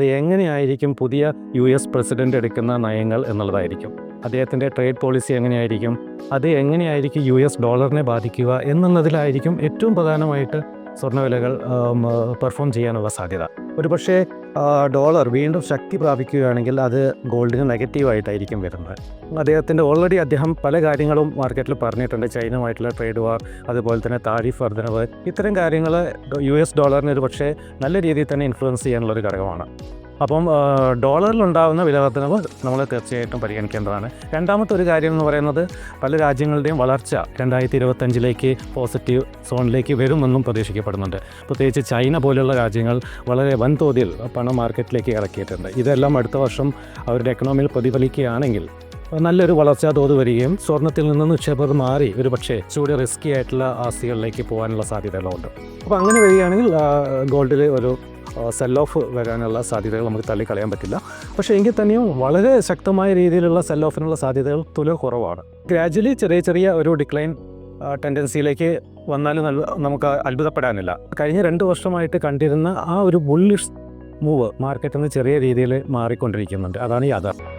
അത് എങ്ങനെയായിരിക്കും പുതിയ US പ്രസിഡന്റ് എടുക്കുന്ന നയങ്ങൾ എന്നുള്ളതായിരിക്കും. അദ്ദേഹത്തിൻ്റെ ട്രേഡ് പോളിസി എങ്ങനെയായിരിക്കും, അത് എങ്ങനെയായിരിക്കും US ഡോളറിനെ ബാധിക്കുക എന്നുള്ളതിലായിരിക്കും ഏറ്റവും പ്രധാനമായിട്ട് സ്വർണ്ണവിലകൾ പെർഫോം ചെയ്യാനുള്ള സാധ്യത. ഒരുപക്ഷെ ഡോളർ വീണ്ടും ശക്തി പ്രാപിക്കുകയാണെങ്കിൽ അത് ഗോൾഡിന് നെഗറ്റീവായിട്ടായിരിക്കും വരുന്നത്. അദ്ദേഹം പല കാര്യങ്ങളും മാർക്കറ്റിൽ പറഞ്ഞിട്ടുണ്ട്. ചൈനയുമായിട്ടുള്ള ട്രേഡ് വാർ, അതുപോലെ തന്നെ താരിഫ് വർധനവ്, ഇത്തരം കാര്യങ്ങൾ US ഡോളറിന് ഒരു പക്ഷേ നല്ല രീതിയിൽ തന്നെ ഇൻഫ്ലുവൻസ് ചെയ്യാനുള്ളൊരു ഘടകമാണ്. അപ്പം ഡോളറിലുണ്ടാകുന്ന വിലവർധനവ് നമ്മൾ തീർച്ചയായിട്ടും പരിഗണിക്കേണ്ടതാണ്. രണ്ടാമത്തെ ഒരു കാര്യം എന്ന് പറയുന്നത്, പല രാജ്യങ്ങളുടെയും വളർച്ച 2025 പോസിറ്റീവ് സോണിലേക്ക് വരുമെന്നും പ്രതീക്ഷിക്കപ്പെടുന്നുണ്ട്. പ്രത്യേകിച്ച് ചൈന പോലുള്ള രാജ്യങ്ങൾ വളരെ വൻതോതിൽ പണം മാർക്കറ്റിലേക്ക് ഇറക്കിയിട്ടുണ്ട്. ഇതെല്ലാം അടുത്ത വർഷം അവരുടെ എക്കണോമിയിൽ പ്രതിഫലിക്കുകയാണെങ്കിൽ നല്ലൊരു വളർച്ചാ തോത് വരികയും സ്വർണ്ണത്തിൽ നിന്ന് നിക്ഷേപർ മാറി ഒരു പക്ഷേ ചൂട് റിസ്കി ആയിട്ടുള്ള ആസ്തികളിലേക്ക് പോകാനുള്ള സാധ്യതകളുണ്ട്. അപ്പോൾ അങ്ങനെ വരികയാണെങ്കിൽ ഗോൾഡിൽ ഒരു സെൽ ഓഫ് വരാനുള്ള സാധ്യതകൾ നമുക്ക് തള്ളിക്കളയാൻ പറ്റില്ല. പക്ഷേ എങ്കിൽ തന്നെയും വളരെ ശക്തമായ രീതിയിലുള്ള സെൽ ഓഫിനുള്ള സാധ്യതകൾ തുല കുറവാണ്. ഗ്രാജുവലി ചെറിയ ഒരു ഡിക്ലൈൻ ടെൻഡൻസിയിലേക്ക് വന്നാലും നമുക്ക് അത്ഭുതപ്പെടാനില്ല. കഴിഞ്ഞ 2 വർഷമായിട്ട് കണ്ടിരുന്ന ആ ഒരു ബുള്ളിഷ് മൂവ് മാർക്കറ്റിൽ നിന്ന് ചെറിയ രീതിയിൽ മാറിക്കൊണ്ടിരിക്കുന്നുണ്ട്. അതാണ് യാഥാർത്ഥ്യം.